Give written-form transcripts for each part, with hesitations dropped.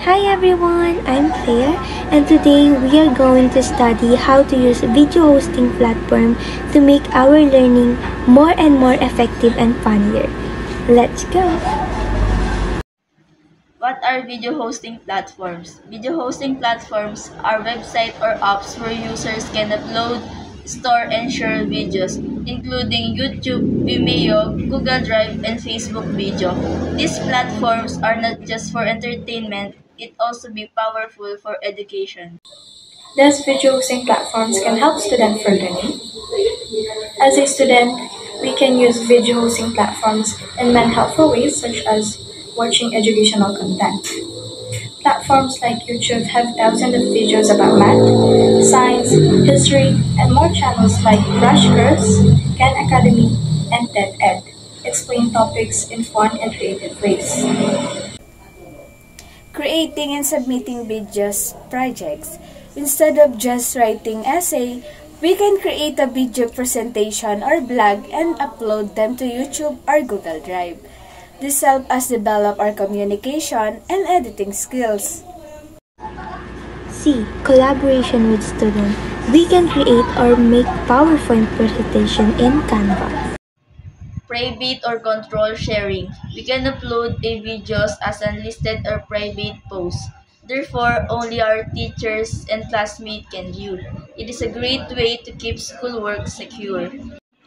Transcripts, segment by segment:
Hi everyone, I'm Claire and today we are going to study how to use video hosting platform to make our learning more and more effective and funnier. Let's go! What are video hosting platforms? Video hosting platforms are websites or apps where users can upload, store, and share videos, including YouTube, Vimeo, Google Drive, and Facebook Video. These platforms are not just for entertainment, it also be powerful for education. Thus, video hosting platforms can help students for learning. As a student, we can use video hosting platforms in many helpful ways, such as watching educational content. Platforms like YouTube have thousands of videos about math, science, history, and more channels like Crash Course, Khan Academy, and TED explain topics in fun and creative ways. Creating and submitting videos projects. Instead of just writing essay, we can create a video presentation or blog and upload them to YouTube or Google Drive. This helps us develop our communication and editing skills. C. Collaboration with students. We can create or make PowerPoint presentation in Canva. Private or control sharing. We can upload a videos as unlisted or private posts. Therefore, only our teachers and classmates can view. It is a great way to keep schoolwork secure.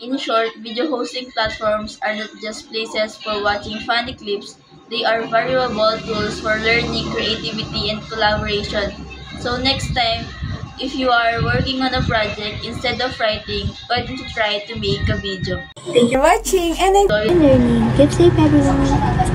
In short, video hosting platforms are not just places for watching funny clips, they are valuable tools for learning, creativity, and collaboration. So next time, if you are working on a project, instead of writing, why don't you try to make a video? Thank you for watching and Learning. Keep safe everyone.